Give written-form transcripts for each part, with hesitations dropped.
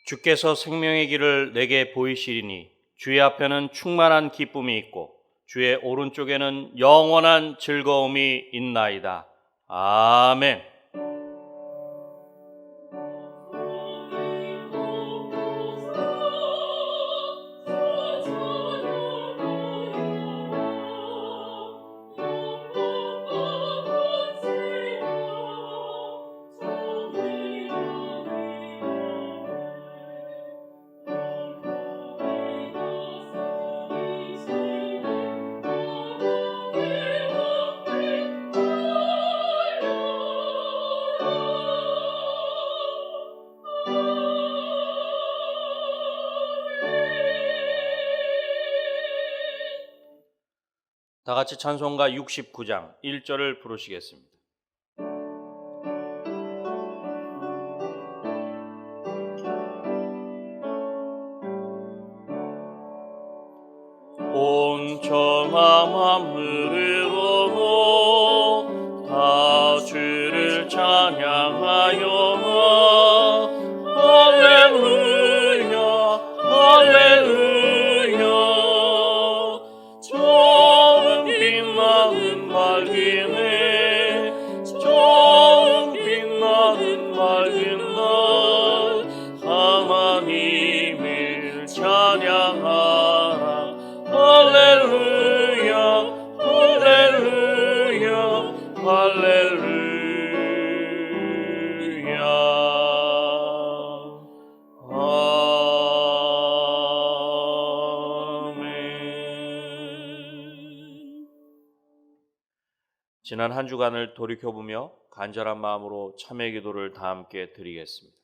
주께서 생명의 길을 내게 보이시리니 주의 앞에는 충만한 기쁨이 있고 주의 오른쪽에는 영원한 즐거움이 있나이다. 아멘. 다 같이 찬송가 69장 1절을 부르시겠습니다. 온 정함 흐르고 다 주를 찬양하여 할렐루야 할렐루야. 처음 빛나는 밝음에 처음 빛나는 밝은 날 하나님을 찬양하라. 할렐루야 할렐루야 할렐루야. 아멘. 지난 한 주간을 돌이켜보며 간절한 마음으로 참회 기도를 다 함께 드리겠습니다.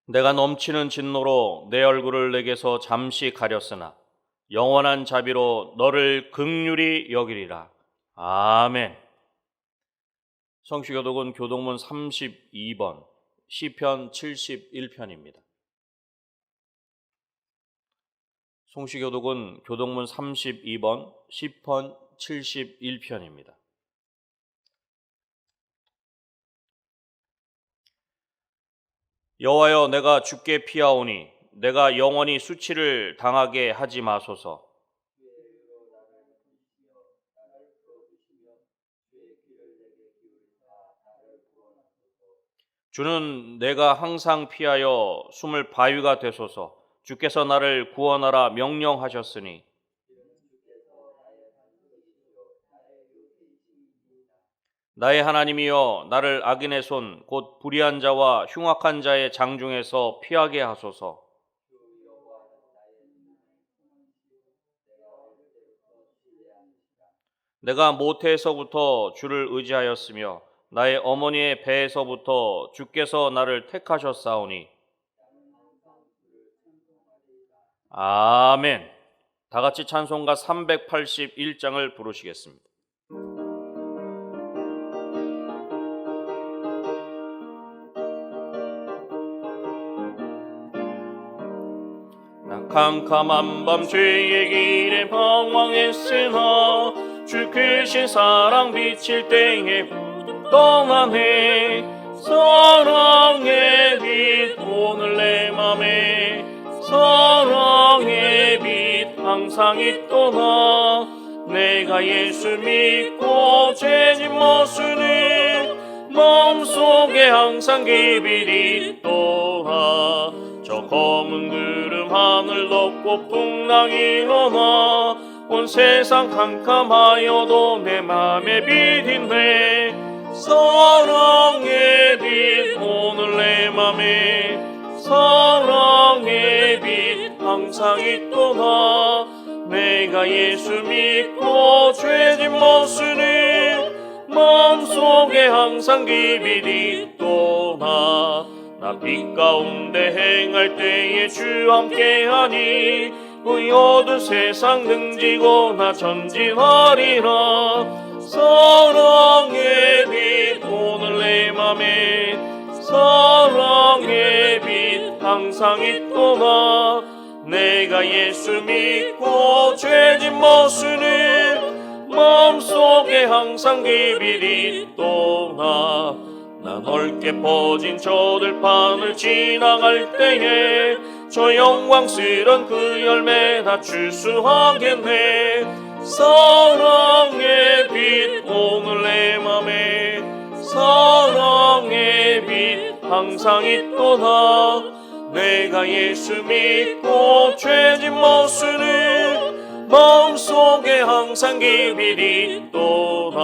내가 넘치는 진노로 내 얼굴을 내게서 잠시 가렸으나 영원한 자비로 너를 긍휼히 여기리라. 아멘. 성시교독은 교독문 32번, 시편 71편입니다. 성시교독은 교독문 32번, 시편 71편입니다. 여호와여, 내가 주께 피하오니 내가 영원히 수치를 당하게 하지 마소서. 주는 내가 항상 피하여 숨을 바위가 되소서. 주께서 나를 구원하라 명령하셨으니 나의 하나님이여, 나를 악인의 손 곧 불의한 자와 흉악한 자의 장중에서 피하게 하소서. 내가 모태에서부터 주를 의지하였으며 나의 어머니의 배에서부터 주께서 나를 택하셨사오니 아멘. 다 같이 찬송가 381장을 부르시겠습니다. 캄캄한 밤 죄의 길에 방황했으나 주 크신 사랑 비칠 때에 떠나네. 사랑의 빛 오늘 내 맘에 사랑의 빛 항상 있도다. 내가 예수 믿고 죄짓 못쓰니 마음속에 항상 기별이 있도다. 저 검은 구름 하늘 덮고 풍랑이 일어나 온 세상 캄캄하여도 내 맘에 빛인데 사랑의 빛 오늘 내 맘에 사랑의 빛 항상 있도다. 내가 예수 믿고 죄짐 벗으니 마음속에 항상 그 빛이 있도다. 나 빛 가운데 행할 때에 주 함께하니 그 어두운 세상 등지고 나 전진하리라. 사랑의 빛 오늘 내 맘에 사랑의 빛 항상 있도다. 내가 예수 믿고 죄짐 벗으니 마음속에 항상 그 빛이 있도다. 나 넓게 퍼진 저 들판을 지나갈 때에 저 영광스런 그 열매 다 출수하겠네. 사랑의 빛 오늘 내 맘에 사랑의 빛 항상 있도다. 내가 예수 믿고 죄짐 벗으니 마음속에 항상 그 빛이 있도다.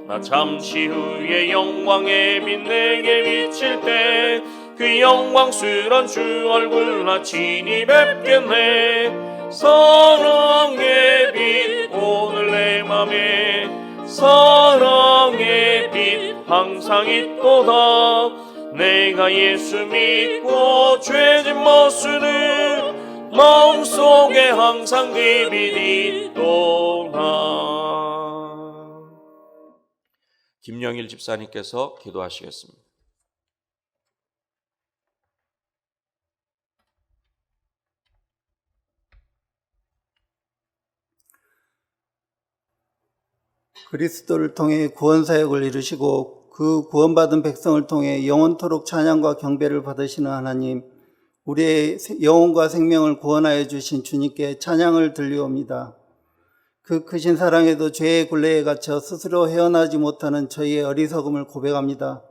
나 잠시 후에 영광의 빛 내게 비칠 때 그 영광스런 주 얼굴 나 친히 뵙겠네. 사랑의 빛 오늘 내 맘에 사랑의 빛 항상 있도다. 내가 예수 믿고 죄짐 벗으니 마음속에 항상 그 빛이 있도다. 김영일 집사님께서 기도하시겠습니다. 그리스도를 통해 구원사역을 이루시고 그 구원받은 백성을 통해 영원토록 찬양과 경배를 받으시는 하나님, 우리의 영혼과 생명을 구원하여 주신 주님께 찬양을 들리옵니다. 그 크신 사랑에도 죄의 굴레에 갇혀 스스로 헤어나지 못하는 저희의 어리석음을 고백합니다.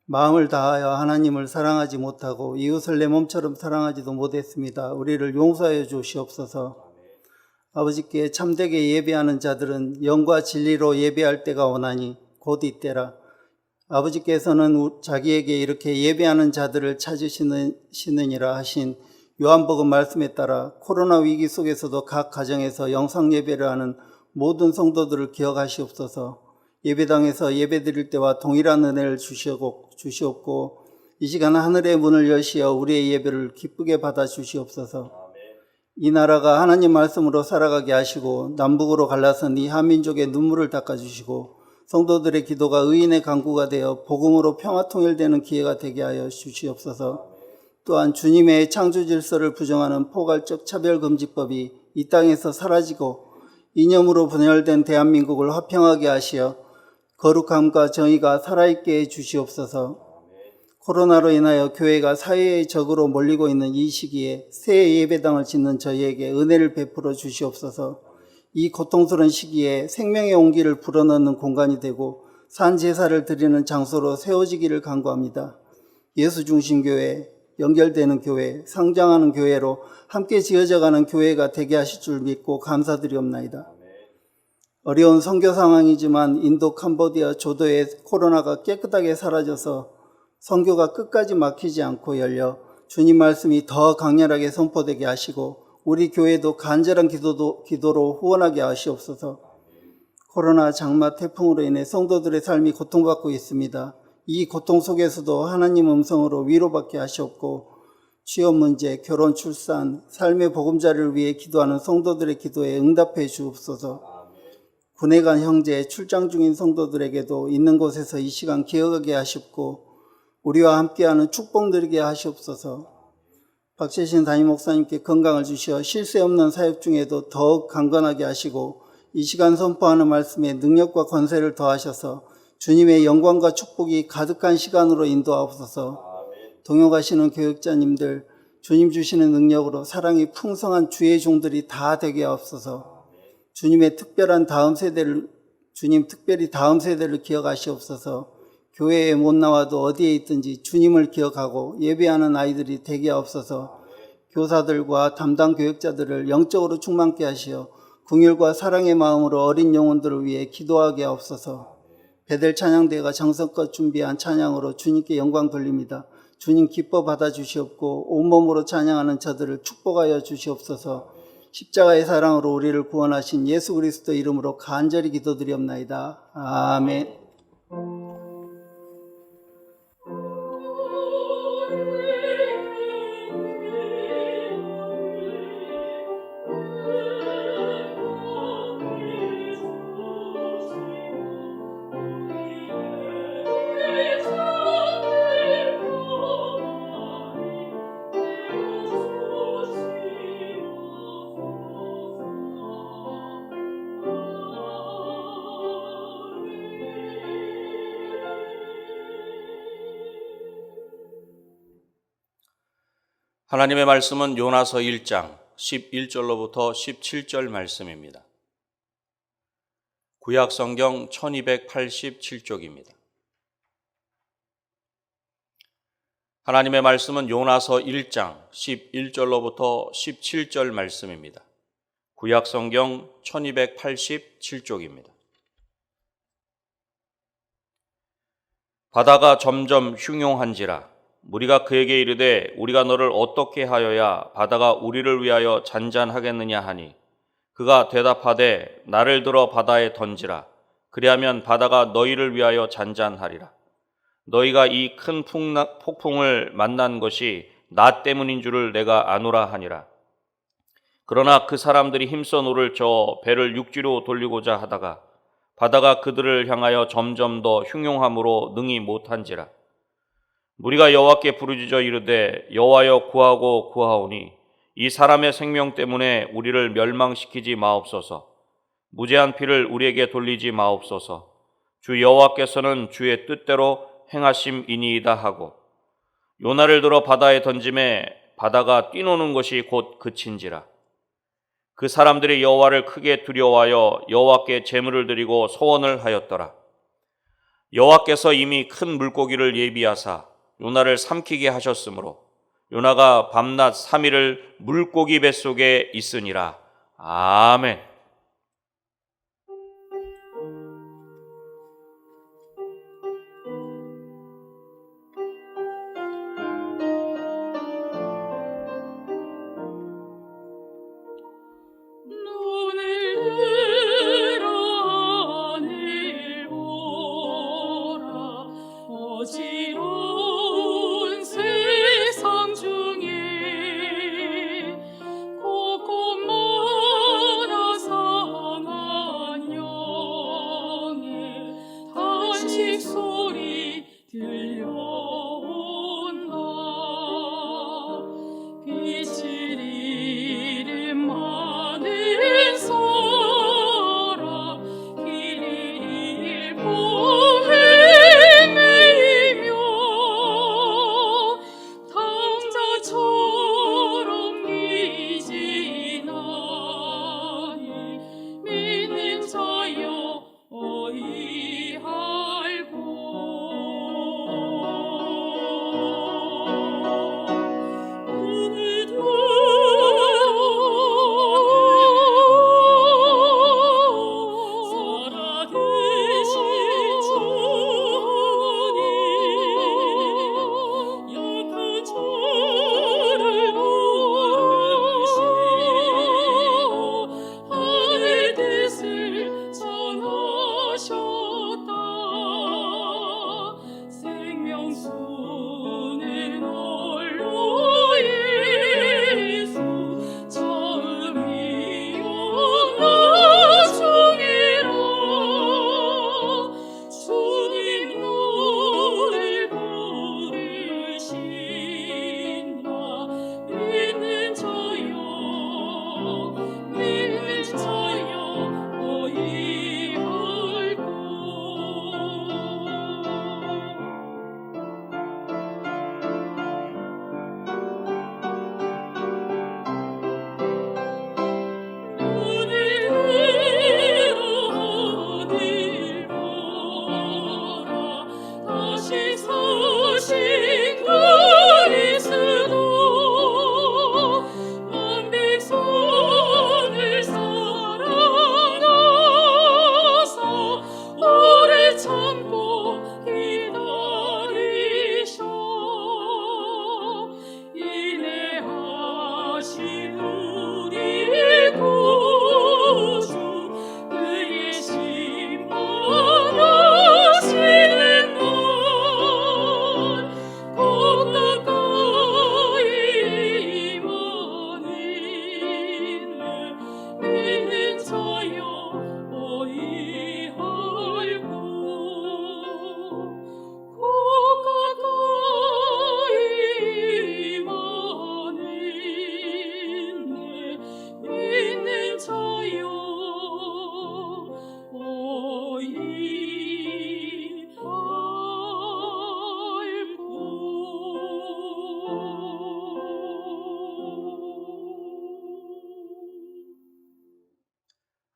마음을 다하여 하나님을 사랑하지 못하고 이웃을 내 몸처럼 사랑하지도 못했습니다. 우리를 용서하여 주시옵소서. 아버지께 참되게 예배하는 자들은 영과 진리로 예배할 때가 오나니 곧 이때라. 아버지께서는 자기에게 이렇게 예배하는 자들을 찾으시느니라 하신 요한복음 말씀에 따라 코로나 위기 속에서도 각 가정에서 영상 예배를 하는 모든 성도들을 기억하시옵소서. 예배당에서 예배드릴 때와 동일한 은혜를 주시옵고 이 시간 하늘의 문을 여시어 우리의 예배를 기쁘게 받아 주시옵소서. 이 나라가 하나님 말씀으로 살아가게 하시고 남북으로 갈라선 이 한민족의 눈물을 닦아주시고 성도들의 기도가 의인의 간구가 되어 복음으로 평화 통일되는 기회가 되게 하여 주시옵소서. 또한 주님의 창조 질서를 부정하는 포괄적 차별금지법이 이 땅에서 사라지고 이념으로 분열된 대한민국을 화평하게 하시어 거룩함과 정의가 살아있게 해 주시옵소서. 코로나로 인하여 교회가 사회의 적으로 몰리고 있는 이 시기에 새 예배당을 짓는 저희에게 은혜를 베풀어 주시옵소서. 이 고통스러운 시기에 생명의 온기를 불어넣는 공간이 되고 산제사를 드리는 장소로 세워지기를 간구합니다. 예수중심교회, 연결되는 교회, 성장하는 교회로 함께 지어져가는 교회가 되게 하실 줄 믿고 감사드리옵나이다. 어려운 선교 상황이지만 인도, 캄보디아, 조도의 코로나가 깨끗하게 사라져서 선교가 끝까지 막히지 않고 열려 주님 말씀이 더 강렬하게 선포되게 하시고 우리 교회도 간절한 기도로 후원하게 하시옵소서. 코로나 장마 태풍으로 인해 성도들의 삶이 고통받고 있습니다. 이 고통 속에서도 하나님 음성으로 위로받게 하시옵고 취업 문제, 결혼, 출산, 삶의 보금자리를 위해 기도하는 성도들의 기도에 응답해 주옵소서. 군에 간 형제, 출장 중인 성도들에게도 있는 곳에서 이 시간 기억하게 하시옵고 우리와 함께하는 축복 누리게 하시옵소서. 박재신 담임 목사님께 건강을 주시어 쉴 새 없는 사역 중에도 더욱 강건하게 하시고 이 시간 선포하는 말씀에 능력과 권세를 더하셔서 주님의 영광과 축복이 가득한 시간으로 인도하옵소서. 동역하시는 교육자님들 주님 주시는 능력으로 사랑이 풍성한 주의 종들이 다 되게 하옵소서. 주님의 특별한 특별히 다음 세대를 기억하시옵소서. 교회에 못 나와도 어디에 있든지 주님을 기억하고 예배하는 아이들이 되게 하옵소서. 교사들과 담당 교육자들을 영적으로 충만케 하시어 긍휼과 사랑의 마음으로 어린 영혼들을 위해 기도하게 하옵소서. 베델 찬양대가 정성껏 준비한 찬양으로 주님께 영광 돌립니다. 주님 기뻐 받아주시옵고 온몸으로 찬양하는 저들을 축복하여 주시옵소서. 십자가의 사랑으로 우리를 구원하신 예수 그리스도 이름으로 간절히 기도드리옵나이다. 아멘. 하나님의 말씀은 요나서 1장 11절로부터 17절 말씀입니다. 구약 성경 1287쪽입니다. 하나님의 말씀은 요나서 1장 11절로부터 17절 말씀입니다. 구약 성경 1287쪽입니다. 바다가 점점 흉용한지라 무리가 그에게 이르되 우리가 너를 어떻게 하여야 바다가 우리를 위하여 잔잔하겠느냐 하니 그가 대답하되 나를 들어 바다에 던지라. 그리하면 바다가 너희를 위하여 잔잔하리라. 너희가 이 큰 폭풍을 만난 것이 나 때문인 줄을 내가 아노라 하니라. 그러나 그 사람들이 힘써 노를 저어 배를 육지로 돌리고자 하다가 바다가 그들을 향하여 점점 더 흉용함으로 능히 못한지라. 무리가 여호와께 부르짖어 이르되 여호와여 구하고 구하오니 이 사람의 생명 때문에 우리를 멸망시키지 마옵소서. 무죄한 피를 우리에게 돌리지 마옵소서. 주 여호와께서는 주의 뜻대로 행하심이니이다 하고 요나를 들어 바다에 던짐에 바다가 뛰노는 것이 곧 그친지라. 그 사람들이 여호와를 크게 두려워하여 여호와께 제물을 드리고 소원을 하였더라. 여호와께서 이미 큰 물고기를 예비하사 요나를 삼키게 하셨으므로 요나가 밤낮 3일을 물고기 뱃속에 있으니라. 아멘.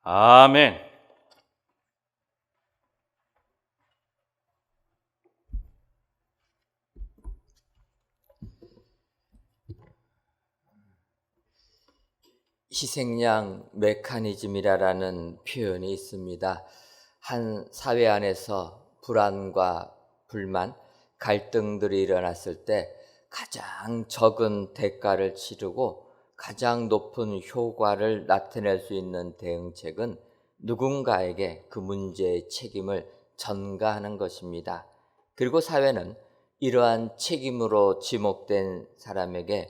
아멘. 희생양 메커니즘이라는 표현이 있습니다. 한 사회 안에서 불안과 불만, 갈등들이 일어났을 때 가장 적은 대가를 치르고 가장 높은 효과를 나타낼 수 있는 대응책은 누군가에게 그 문제의 책임을 전가하는 것입니다. 그리고 사회는 이러한 책임으로 지목된 사람에게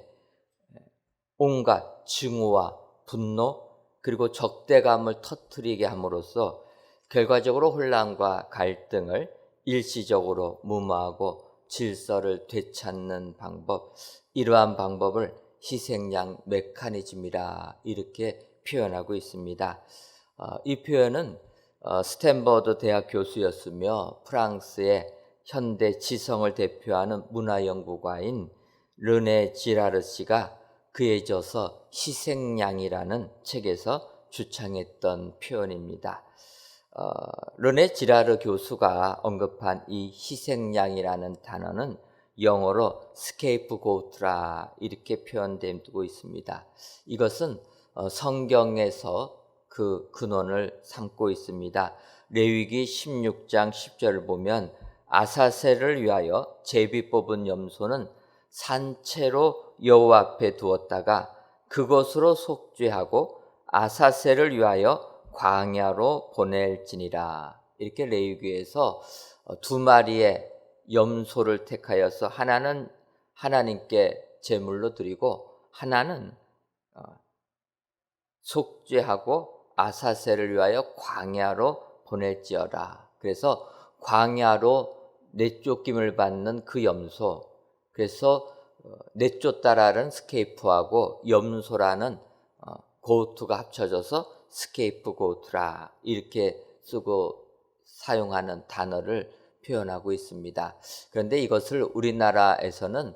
온갖 증오와 분노 그리고 적대감을 터뜨리게 함으로써 결과적으로 혼란과 갈등을 일시적으로 무마하고 질서를 되찾는 방법, 이러한 방법을 희생양 메커니즘이라 이렇게 표현하고 있습니다. 이 표현은 스탠버드 대학 교수였으며 프랑스의 현대 지성을 대표하는 문화연구가인 르네 지라르시가 그에 져서 희생양이라는 책에서 주창했던 표현입니다. 르네 지라르 교수가 언급한 이 희생양이라는 단어는 영어로 스케이프고트라 이렇게 표현되고 있습니다. 이것은 성경에서 그 근원을 삼고 있습니다. 레위기 16장 10절을 보면 아사셀을 위하여 제비 뽑은 염소는 산채로 여호와 앞에 두었다가 그것으로 속죄하고 아사셀을 위하여 광야로 보낼지니라. 이렇게 레위기에서 두 마리의 염소를 택하여서 하나는 하나님께 제물로 드리고 하나는 속죄하고 아사셀을 위하여 광야로 보낼지어라. 그래서 광야로 내쫓김을 받는 그 염소, 그래서 내쫓다라는 스케이프하고 염소라는 고트가 합쳐져서 스케이프 고트라 이렇게 쓰고 사용하는 단어를 표현하고 있습니다. 그런데 이것을 우리나라에서는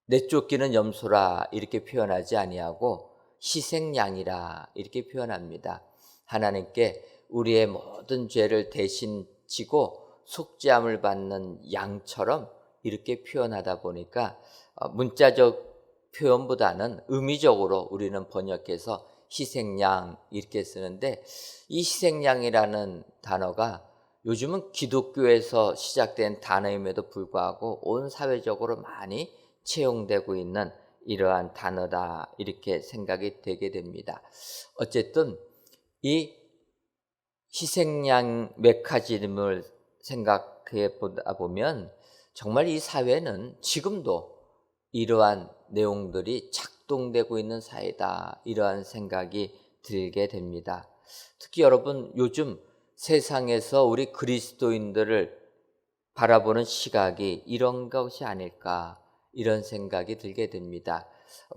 내쫓기는 염소라 이렇게 표현하지 아니하고 희생양이라 이렇게 표현합니다. 하나님께 우리의 모든 죄를 대신 지고 속죄함을 받는 양처럼 이렇게 표현하다 보니까 문자적 표현보다는 의미적으로 우리는 번역해서 희생양 이렇게 쓰는데, 이 희생양이라는 단어가 요즘은 기독교에서 시작된 단어임에도 불구하고 온 사회적으로 많이 채용되고 있는 이러한 단어다 이렇게 생각이 되게 됩니다. 어쨌든 이 희생양 메커니즘을 생각해 보다 보면 정말 이 사회는 지금도 이러한 내용들이 작동되고 있는 사회다 이러한 생각이 들게 됩니다. 특히 여러분 요즘 세상에서 우리 그리스도인들을 바라보는 시각이 이런 것이 아닐까 이런 생각이 들게 됩니다.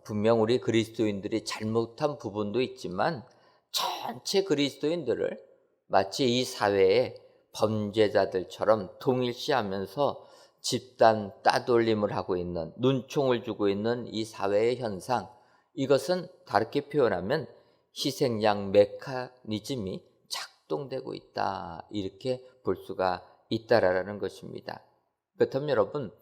분명 우리 그리스도인들이 잘못한 부분도 있지만 전체 그리스도인들을 마치 이 사회의 범죄자들처럼 동일시하면서 집단 따돌림을 하고 있는, 눈총을 주고 있는 이 사회의 현상, 이것은 다르게 표현하면 희생양 메커니즘이 작동되고 있다 이렇게 볼 수가 있다라는 것입니다. 그렇다면 여러분,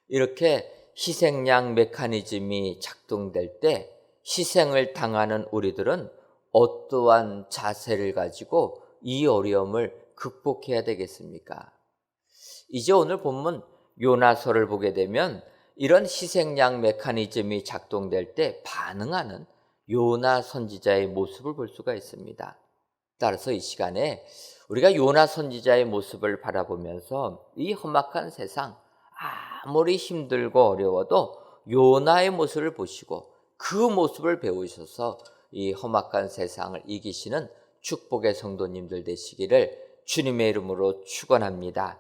이렇게 희생양 메커니즘이 작동될 때 희생을 당하는 우리들은 어떠한 자세를 가지고 이 어려움을 극복해야 되겠습니까? 이제 오늘 본문 요나서를 보게 되면 이런 희생양 메커니즘이 작동될 때 반응하는 요나 선지자의 모습을 볼 수가 있습니다. 따라서 이 시간에 우리가 요나 선지자의 모습을 바라보면서 이 험악한 세상, 아무리 힘들고 어려워도 요나의 모습을 보시고 그 모습을 배우셔서 이 험악한 세상을 이기시는 축복의 성도님들 되시기를 주님의 이름으로 축원합니다.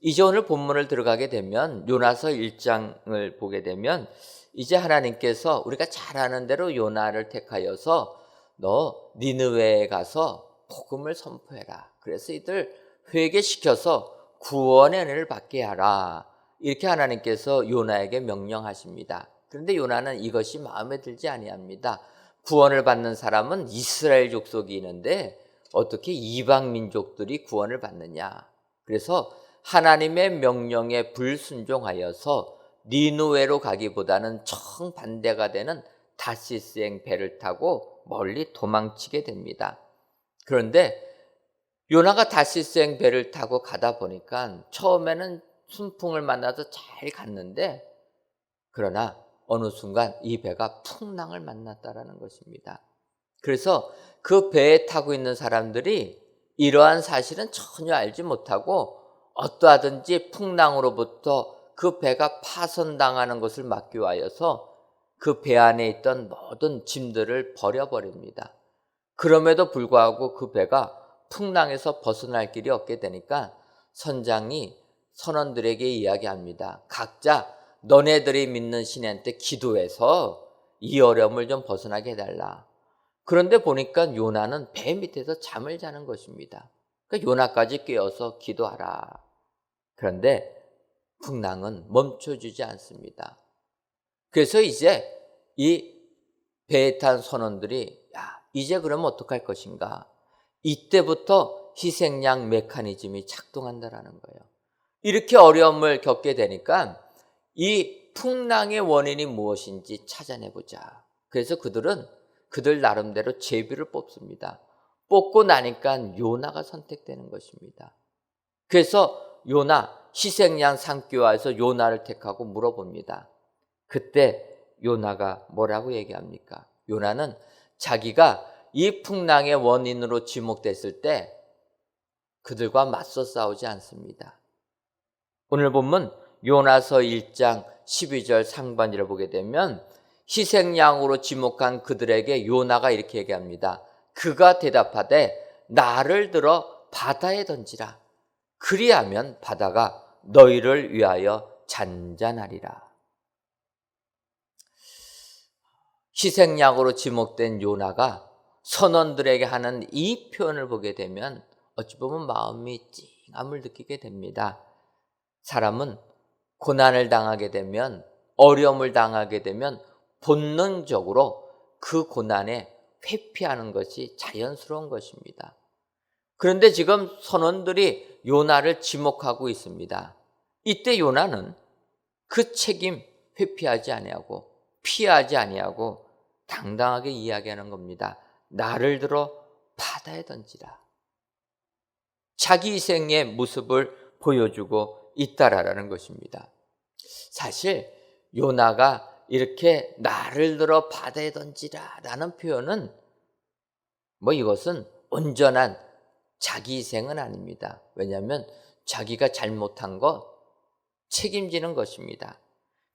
이제 오늘 본문을 들어가게 되면 요나서 1장을 보게 되면 이제 하나님께서 우리가 잘 아는 대로 요나를 택하여서 너 니느웨에 가서 복음을 선포해라. 그래서 이들 회개시켜서 구원의 은혜를 받게 하라. 이렇게 하나님께서 요나에게 명령하십니다. 그런데 요나는 이것이 마음에 들지 아니합니다. 구원을 받는 사람은 이스라엘 족속이 있는데 어떻게 이방 민족들이 구원을 받느냐? 그래서 하나님의 명령에 불순종하여서 니누웨로 가기보다는 정반대가 되는 다시스행 배를 타고 멀리 도망치게 됩니다. 그런데 요나가 다시스행 배를 타고 가다 보니까 처음에는 순풍을 만나서 잘 갔는데, 그러나 어느 순간 이 배가 풍랑을 만났다라는 것입니다. 그래서 그 배에 타고 있는 사람들이 이러한 사실은 전혀 알지 못하고 어떠하든지 풍랑으로부터 그 배가 파손당하는 것을 막기 위하여서 그 배 안에 있던 모든 짐들을 버려버립니다. 그럼에도 불구하고 그 배가 풍랑에서 벗어날 길이 없게 되니까 선장이 선원들에게 이야기합니다. 각자 너네들이 믿는 신한테 기도해서 이 어려움을 좀 벗어나게 해달라. 그런데 보니까 요나는 배 밑에서 잠을 자는 것입니다. 그러니까 요나까지 깨어서 기도하라. 그런데 풍랑은 멈춰주지 않습니다. 그래서 이제 이 배에 탄 선원들이 이제 그러면 어떡할 것인가? 이때부터 희생양 메커니즘이 작동한다라는 거예요. 이렇게 어려움을 겪게 되니까 이 풍랑의 원인이 무엇인지 찾아내보자. 그래서 그들 나름대로 제비를 뽑습니다. 뽑고 나니까 요나가 선택되는 것입니다. 그래서 요나, 희생양 상교와에서 요나를 택하고 물어봅니다. 그때 요나가 뭐라고 얘기합니까? 요나는 자기가 이 풍랑의 원인으로 지목됐을 때 그들과 맞서 싸우지 않습니다. 오늘 본문 요나서 1장 12절 상반절을 보게 되면 희생양으로 지목한 그들에게 요나가 이렇게 얘기합니다. 그가 대답하되 나를 들어 바다에 던지라. 그리하면 바다가 너희를 위하여 잔잔하리라. 희생양으로 지목된 요나가 선원들에게 하는 이 표현을 보게 되면 어찌 보면 마음이 찡함을 느끼게 됩니다. 사람은 고난을 당하게 되면, 어려움을 당하게 되면 본능적으로 그 고난에 회피하는 것이 자연스러운 것입니다. 그런데 지금 선원들이 요나를 지목하고 있습니다. 이때 요나는 그 책임 회피하지 아니하고 피하지 아니하고 당당하게 이야기하는 겁니다. 나를 들어 바다에 던지라. 자기 희생의 모습을 보여주고 있다라는 것입니다. 사실 요나가 이렇게 나를 들어 바다에 던지라라는 표현은 이것은 온전한 자기 희생은 아닙니다. 왜냐하면 자기가 잘못한 것 책임지는 것입니다.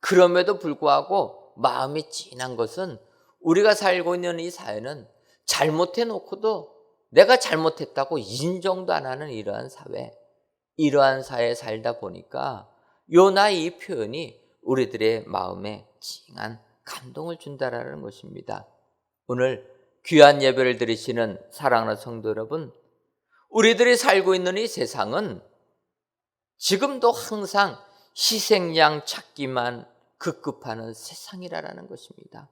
그럼에도 불구하고 마음이 찐한 것은 우리가 살고 있는 이 사회는 잘못해놓고도 내가 잘못했다고 인정도 안 하는 이러한 사회에 살다 보니까 요나의 이 표현이 우리들의 마음에 찡한 감동을 준다라는 것입니다. 오늘 귀한 예배를 드리시는 사랑하는 성도 여러분, 우리들이 살고 있는 이 세상은 지금도 항상 희생양 찾기만 급급하는 세상이라는 것입니다.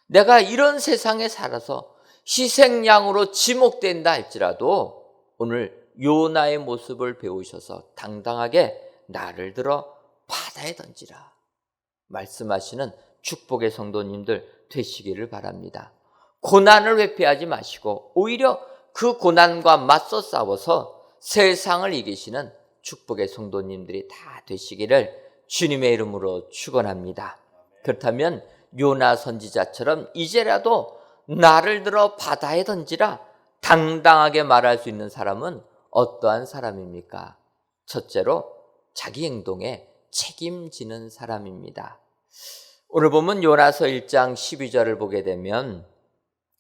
내가 이런 세상에 살아서 희생양으로 지목된다 할지라도 오늘 요나의 모습을 배우셔서 당당하게 나를 들어 바다에 던지라 말씀하시는 축복의 성도님들 되시기를 바랍니다. 고난을 회피하지 마시고 오히려 그 고난과 맞서 싸워서 세상을 이기시는 축복의 성도님들이 다 되시기를 주님의 이름으로 축원합니다. 그렇다면 요나 선지자처럼 이제라도 나를 들어 바다에 던지라 당당하게 말할 수 있는 사람은 어떠한 사람입니까? 첫째로 자기 행동에 책임지는 사람입니다. 오늘 보면 요나서 1장 12절을 보게 되면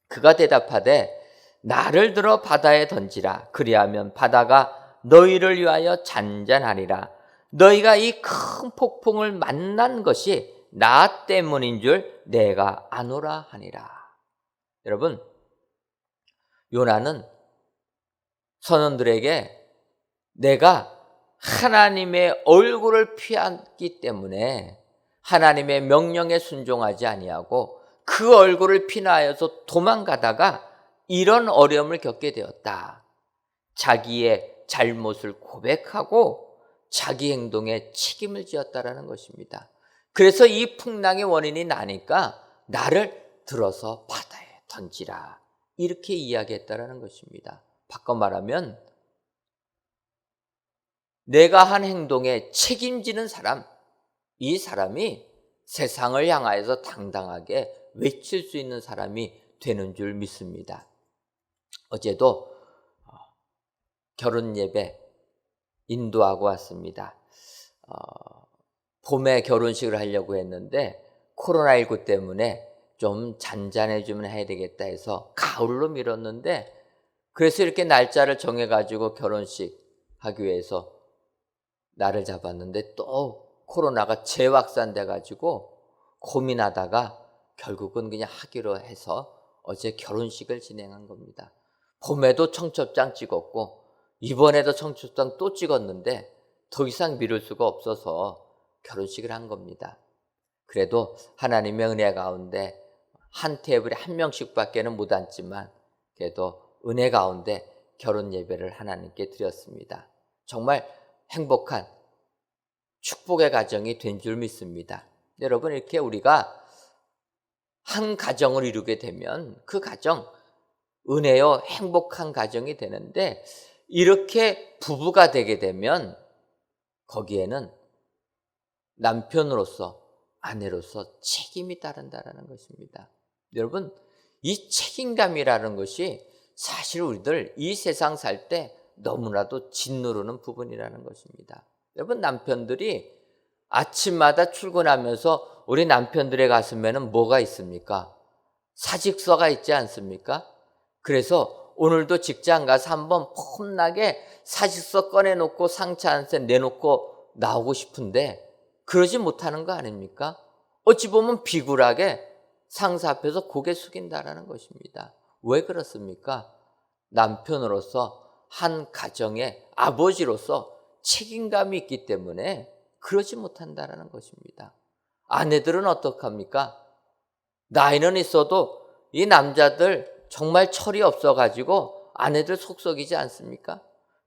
그가 대답하되 나를 들어 바다에 던지라. 그리하면 바다가 너희를 위하여 잔잔하리라. 너희가 이 큰 폭풍을 만난 것이 나 때문인 줄 내가 아노라 하니라. 여러분, 요나는 선원들에게 내가 하나님의 얼굴을 피했기 때문에 하나님의 명령에 순종하지 아니하고 그 얼굴을 피나여서 도망가다가 이런 어려움을 겪게 되었다. 자기의 잘못을 고백하고 자기 행동에 책임을 지었다라는 것입니다. 그래서 이 풍랑의 원인이 나니까 나를 들어서 바다에 던지라, 이렇게 이야기했다라는 것입니다. 바꿔 말하면 내가 한 행동에 책임지는 사람, 이 사람이 세상을 향하여서 당당하게 외칠 수 있는 사람이 되는 줄 믿습니다. 어제도 결혼 예배 인도하고 왔습니다. 봄에 결혼식을 하려고 했는데 코로나19 때문에 좀 잔잔해지면 해야 되겠다 해서 가을로 미뤘는데, 그래서 이렇게 날짜를 정해가지고 결혼식 하기 위해서 날을 잡았는데 또 코로나가 재확산돼가지고 고민하다가 결국은 그냥 하기로 해서 어제 결혼식을 진행한 겁니다. 봄에도 청첩장 찍었고 이번에도 청첩장 또 찍었는데 더 이상 미룰 수가 없어서 결혼식을 한 겁니다. 그래도 하나님의 은혜 가운데 한 테이블에 한 명씩밖에는 못 앉지만 그래도 은혜 가운데 결혼 예배를 하나님께 드렸습니다. 정말 행복한 축복의 가정이 된 줄 믿습니다. 여러분, 이렇게 우리가 한 가정을 이루게 되면 그 가정 은혜요 행복한 가정이 되는데, 이렇게 부부가 되게 되면 거기에는 남편으로서 아내로서 책임이 따른다라는 것입니다. 여러분, 이 책임감이라는 것이 사실 우리들 이 세상 살 때 너무나도 짓누르는 부분이라는 것입니다. 여러분, 남편들이 아침마다 출근하면서 우리 남편들의 가슴에는 뭐가 있습니까? 사직서가 있지 않습니까? 그래서 오늘도 직장 가서 한번 폼나게 사직서 꺼내놓고 상처 한 세 내놓고 나오고 싶은데 그러지 못하는 거 아닙니까? 어찌 보면 비굴하게 상사 앞에서 고개 숙인다라는 것입니다. 왜 그렇습니까? 남편으로서 한 가정의 아버지로서 책임감이 있기 때문에 그러지 못한다라는 것입니다. 아내들은 어떡합니까? 나이는 있어도 이 남자들 정말 철이 없어가지고 아내들 속썩이지 않습니까?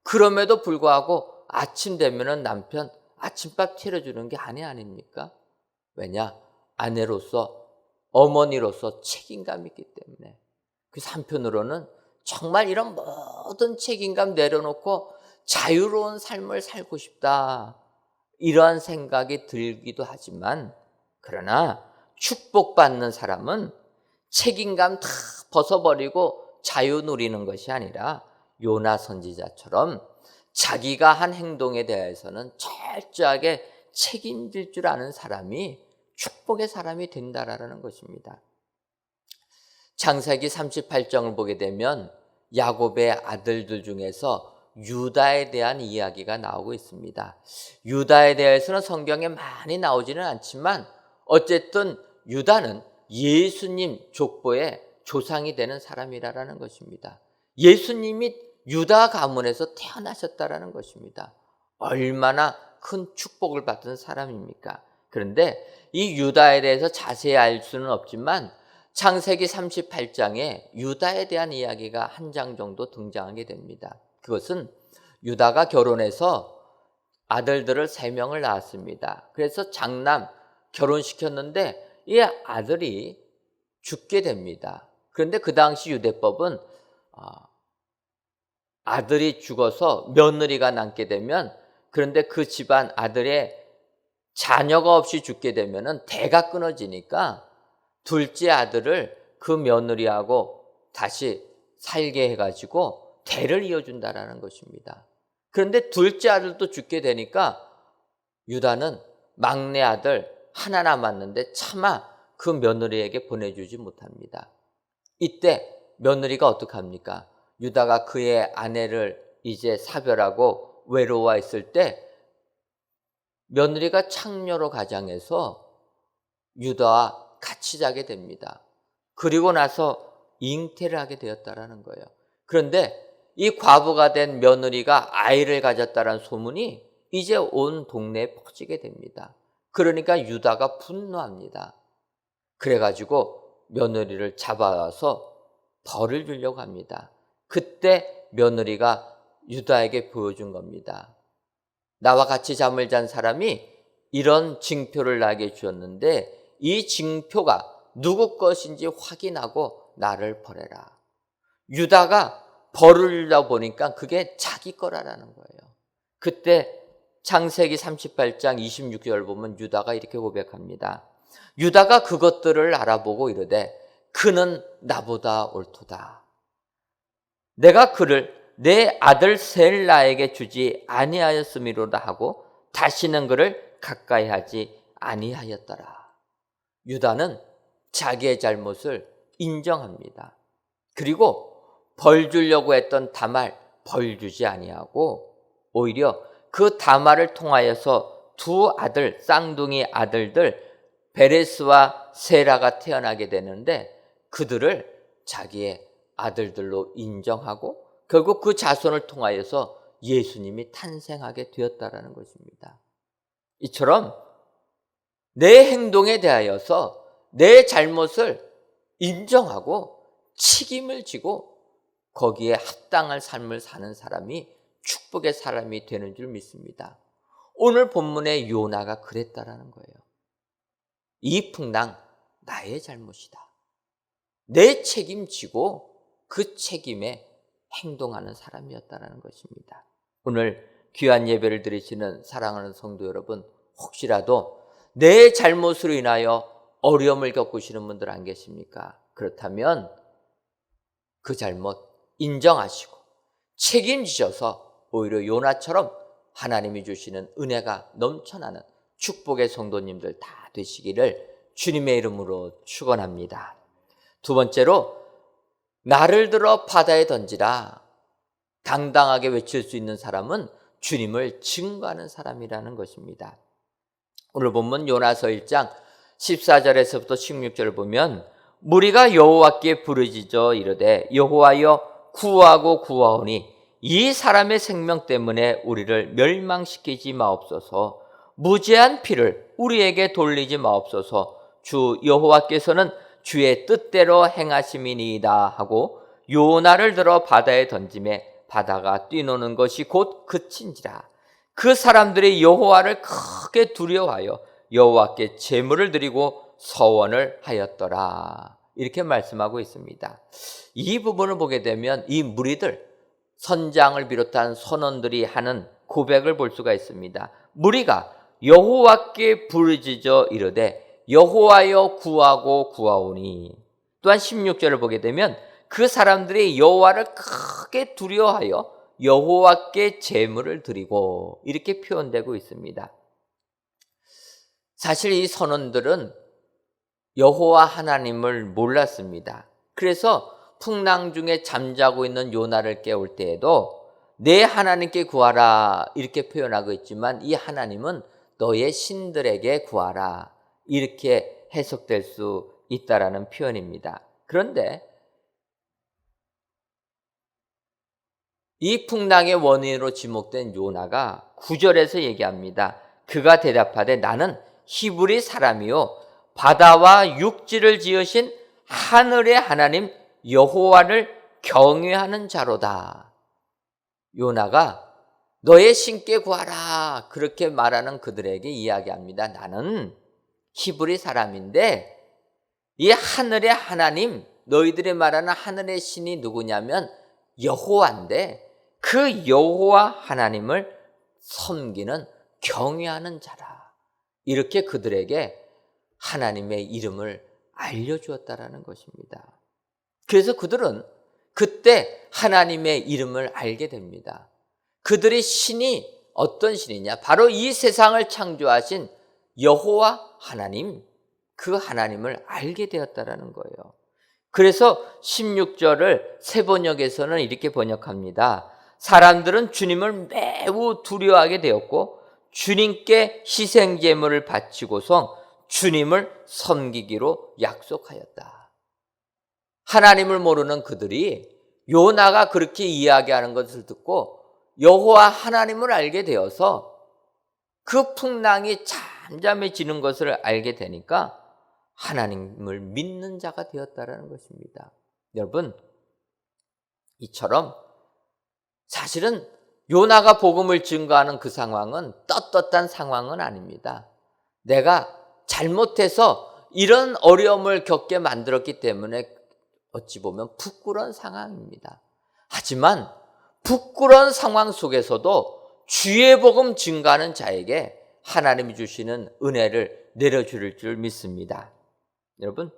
그럼에도 불구하고 아침 되면은 남편 아침밥 차려주는 게 아내 아닙니까? 왜냐? 아내로서, 어머니로서 책임감이 있기 때문에. 그래서 한편으로는 정말 이런 모든 책임감 내려놓고 자유로운 삶을 살고 싶다, 이러한 생각이 들기도 하지만, 그러나 축복받는 사람은 책임감 다 벗어버리고 자유 누리는 것이 아니라 요나 선지자처럼 자기가 한 행동에 대해서는 철저하게 책임질 줄 아는 사람이 축복의 사람이 된다라는 것입니다. 창세기 38장을 보게 되면 야곱의 아들들 중에서 유다에 대한 이야기가 나오고 있습니다. 유다에 대해서는 성경에 많이 나오지는 않지만 어쨌든 유다는 예수님 족보의 조상이 되는 사람이라는 것입니다. 예수님이 유다 가문에서 태어나셨다라는 것입니다. 얼마나 큰 축복을 받은 사람입니까? 그런데 이 유다에 대해서 자세히 알 수는 없지만 창세기 38장에 유다에 대한 이야기가 한 장 정도 등장하게 됩니다. 그것은 유다가 결혼해서 아들들을 3명을 낳았습니다. 그래서 장남 결혼시켰는데 이 아들이 죽게 됩니다. 그런데 그 당시 유대법은 아들이 죽어서 며느리가 남게 되면, 그런데 그 집안 아들의 자녀가 없이 죽게 되면 대가 끊어지니까 둘째 아들을 그 며느리하고 다시 살게 해가지고 대를 이어준다라는 것입니다. 그런데 둘째 아들도 죽게 되니까 유다는 막내 아들 하나 남았는데 차마 그 며느리에게 보내주지 못합니다. 이때 며느리가 어떡합니까? 유다가 그의 아내를 이제 사별하고 외로워 있을 때 며느리가 창녀로 가장해서 유다와 같이 자게 됩니다. 그리고 나서 잉태를 하게 되었다라는 거예요. 그런데 이 과부가 된 며느리가 아이를 가졌다는 소문이 이제 온 동네에 퍼지게 됩니다. 그러니까 유다가 분노합니다. 그래가지고 며느리를 잡아와서 벌을 주려고 합니다. 그때 며느리가 유다에게 보여준 겁니다. 나와 같이 잠을 잔 사람이 이런 징표를 나에게 주었는데 이 징표가 누구 것인지 확인하고 나를 벌해라. 유다가 벌을 주다 보니까 그게 자기 거라는 거예요. 그때 창세기 38장 26절 보면 유다가 이렇게 고백합니다. 유다가 그것들을 알아보고 이르되 그는 나보다 옳도다. 내가 그를 내 아들 셀라에게 주지 아니하였음이로다 하고 다시는 그를 가까이 하지 아니하였더라. 유다는 자기의 잘못을 인정합니다. 그리고 벌 주려고 했던 다말 벌 주지 아니하고 오히려 그 다말을 통하여서 두 아들, 쌍둥이 아들들 베레스와 세라가 태어나게 되는데 그들을 자기의 아들들로 인정하고 결국 그 자손을 통하여서 예수님이 탄생하게 되었다라는 것입니다. 이처럼 내 행동에 대하여서 내 잘못을 인정하고 책임을 지고 거기에 합당한 삶을 사는 사람이 축복의 사람이 되는 줄 믿습니다. 오늘 본문의 요나가 그랬다라는 거예요. 이 풍랑 나의 잘못이다. 내 책임지고 그 책임에 행동하는 사람이었다는 것입니다. 오늘 귀한 예배를 드리시는 사랑하는 성도 여러분, 혹시라도 내 잘못으로 인하여 어려움을 겪으시는 분들 안 계십니까? 그렇다면 그 잘못 인정하시고 책임지셔서 오히려 요나처럼 하나님이 주시는 은혜가 넘쳐나는 축복의 성도님들 다 되시기를 주님의 이름으로 축원합니다. 두 번째로 나를 들어 바다에 던지라. 당당하게 외칠 수 있는 사람은 주님을 증거하는 사람이라는 것입니다. 오늘 본문 요나서 1장 14절에서부터 16절을 보면 무리가 여호와께 부르짖어 이르되 여호와여 구하고 구하오니 이 사람의 생명 때문에 우리를 멸망시키지 마옵소서. 무죄한 피를 우리에게 돌리지 마옵소서. 주 여호와께서는 주의 뜻대로 행하심이니이다 하고 요나를 들어 바다에 던짐에 바다가 뛰노는 것이 곧 그친지라. 그 사람들이 여호와를 크게 두려워하여 여호와께 제물을 드리고 서원을 하였더라. 이렇게 말씀하고 있습니다. 이 부분을 보게 되면 이 무리들, 선장을 비롯한 선원들이 하는 고백을 볼 수가 있습니다. 무리가 여호와께 부르짖어 이르되 여호와여 구하고 구하오니. 또한 16절을 보게 되면 그 사람들이 여호와를 크게 두려워하여 여호와께 제물을 드리고 이렇게 표현되고 있습니다. 사실 이 선원들은 여호와 하나님을 몰랐습니다. 그래서 풍랑 중에 잠자고 있는 요나를 깨울 때에도 내 하나님께 구하라 이렇게 표현하고 있지만 이 하나님은 너의 신들에게 구하라 이렇게 해석될 수 있다라는 표현입니다. 그런데 이 풍랑의 원인으로 지목된 요나가 9절에서 얘기합니다. 그가 대답하되 나는 히브리 사람이요 바다와 육지를 지으신 하늘의 하나님 여호와를 경외하는 자로다. 요나가 너의 신께 구하라 그렇게 말하는 그들에게 이야기합니다. 나는 히브리 사람인데 이 하늘의 하나님, 너희들이 말하는 하늘의 신이 누구냐면 여호와인데 그 여호와 하나님을 섬기는 경외하는 자라. 이렇게 그들에게 하나님의 이름을 알려주었다라는 것입니다. 그래서 그들은 그때 하나님의 이름을 알게 됩니다. 그들의 신이 어떤 신이냐? 바로 이 세상을 창조하신 여호와 하나님, 그 하나님을 알게 되었다라는 거예요. 그래서 16절을 세번역에서는 이렇게 번역합니다. 사람들은 주님을 매우 두려워하게 되었고 주님께 희생 제물을 바치고서 주님을 섬기기로 약속하였다. 하나님을 모르는 그들이 요나가 그렇게 이야기하는 것을 듣고 여호와 하나님을 알게 되어서 그 풍랑이 잠잠해지는 것을 알게 되니까 하나님을 믿는 자가 되었다라는 것입니다. 여러분, 이처럼 사실은 요나가 복음을 증거하는 그 상황은 떳떳한 상황은 아닙니다. 내가 잘못해서 이런 어려움을 겪게 만들었기 때문에 어찌 보면 부끄러운 상황입니다. 하지만 부끄러운 상황 속에서도 주의 복음 증거하는 자에게 하나님이 주시는 은혜를 내려줄 줄 믿습니다. 여러분,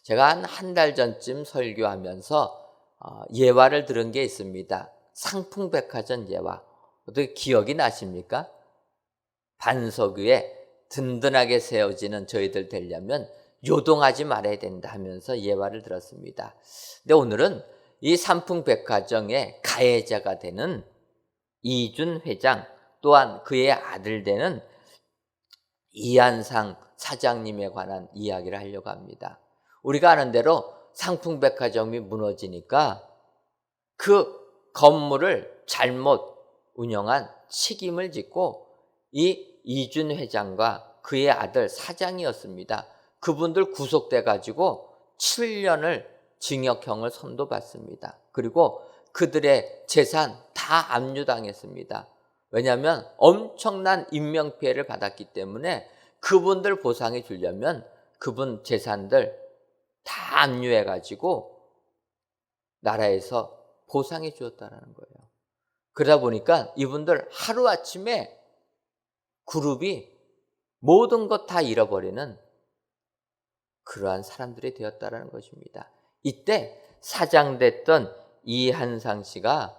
제가 한 달 전쯤 설교하면서 예화를 들은 게 있습니다. 상풍백화점 예화. 어떻게 기억이 나십니까? 반석 위에 든든하게 세워지는 저희들 되려면 요동하지 말아야 된다 하면서 예화를 들었습니다. 근데 오늘은 이 상풍백화점의 가해자가 되는 이준 회장, 또한 그의 아들 되는 이한상 사장님에 관한 이야기를 하려고 합니다. 우리가 아는 대로 상풍백화점이 무너지니까 그 건물을 잘못 운영한 책임을 짓고 이 이준 회장과 그의 아들 사장이었습니다. 그분들 구속돼 가지고 7년을 징역형을 선고받습니다. 그리고 그들의 재산 다 압류당했습니다. 왜냐하면 엄청난 인명피해를 받았기 때문에 그분들 보상해 주려면 그분 재산들 다 압류해 가지고 나라에서 보상해 주었다는 거예요. 그러다 보니까 이분들 하루아침에 그룹이 모든 것 다 잃어버리는 그러한 사람들이 되었다는 것입니다. 이때 사장됐던 이한상 씨가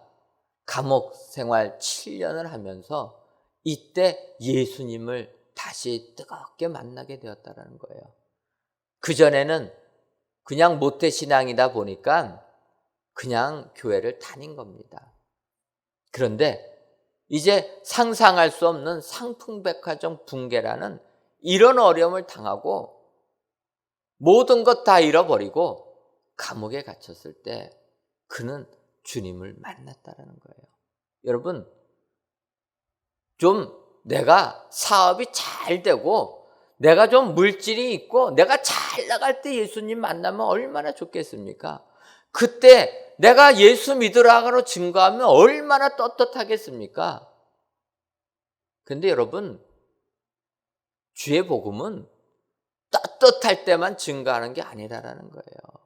감옥 생활 7년을 하면서 이때 예수님을 다시 뜨겁게 만나게 되었다는 거예요. 그전에는 그냥 모태신앙이다 보니까 그냥 교회를 다닌 겁니다. 그런데 이제 상상할 수 없는 상풍백화점 붕괴라는 이런 어려움을 당하고 모든 것 다 잃어버리고 감옥에 갇혔을 때 그는 주님을 만났다는 거예요. 여러분, 좀 내가 사업이 잘 되고 내가 좀 물질이 있고 내가 잘 나갈 때 예수님 만나면 얼마나 좋겠습니까? 그때 내가 예수 믿으라고 증거하면 얼마나 떳떳하겠습니까? 그런데 여러분, 주의 복음은 떳떳할 때만 증거하는 게 아니라는 거예요.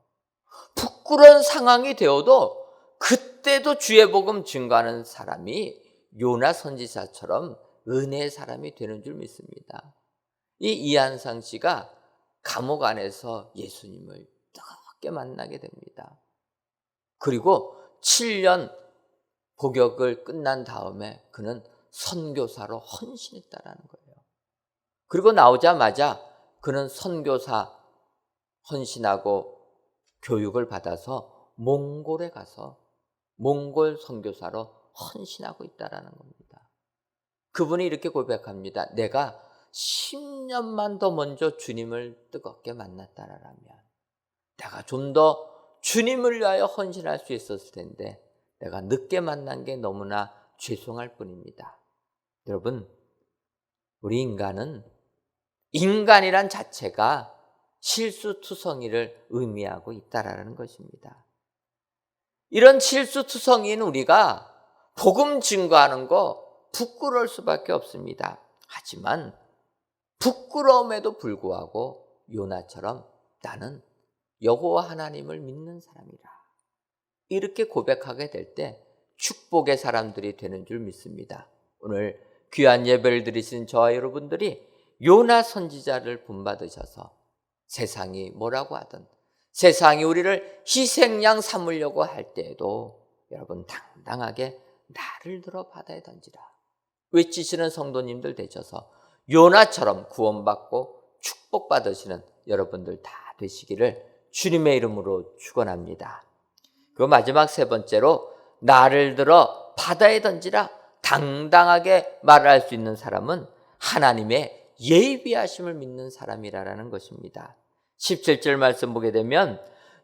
부끄러운 상황이 되어도 그때도 주의 복음 증거하는 사람이 요나 선지자처럼 은혜의 사람이 되는 줄 믿습니다. 이 이한상 씨가 감옥 안에서 예수님을 뜨겁게 만나게 됩니다. 그리고 7년 복역을 끝난 다음에 그는 선교사로 헌신했다라는 거예요. 그리고 나오자마자 그는 선교사 헌신하고 교육을 받아서 몽골에 가서 몽골 선교사로 헌신하고 있다라는 겁니다. 그분이 이렇게 고백합니다. 내가 10년만 더 먼저 주님을 뜨겁게 만났다라면 내가 좀 더 주님을 위하여 헌신할 수 있었을 텐데 내가 늦게 만난 게 너무나 죄송할 뿐입니다. 여러분, 우리 인간이란 자체가 실수투성이를 의미하고 있다라는 것입니다. 이런 실수투성이인 우리가 복음 증거하는 거 부끄러울 수밖에 없습니다. 하지만 부끄러움에도 불구하고 요나처럼 나는 여호와 하나님을 믿는 사람이라 이렇게 고백하게 될 때 축복의 사람들이 되는 줄 믿습니다. 오늘 귀한 예배를 드리신 저와 여러분들이 요나 선지자를 본받으셔서 세상이 뭐라고 하든 세상이 우리를 희생양 삼으려고 할 때에도 여러분 당당하게 나를 들어 바다에 던지라 외치시는 성도님들 되셔서 요나처럼 구원받고 축복받으시는 여러분들 다 되시기를 주님의 이름으로 축원합니다. 그 마지막 세 번째로 나를 들어 바다에 던지라 당당하게 말할 수 있는 사람은 하나님의 예비하심을 믿는 사람이라는 것입니다. 17절 말씀 보게 되면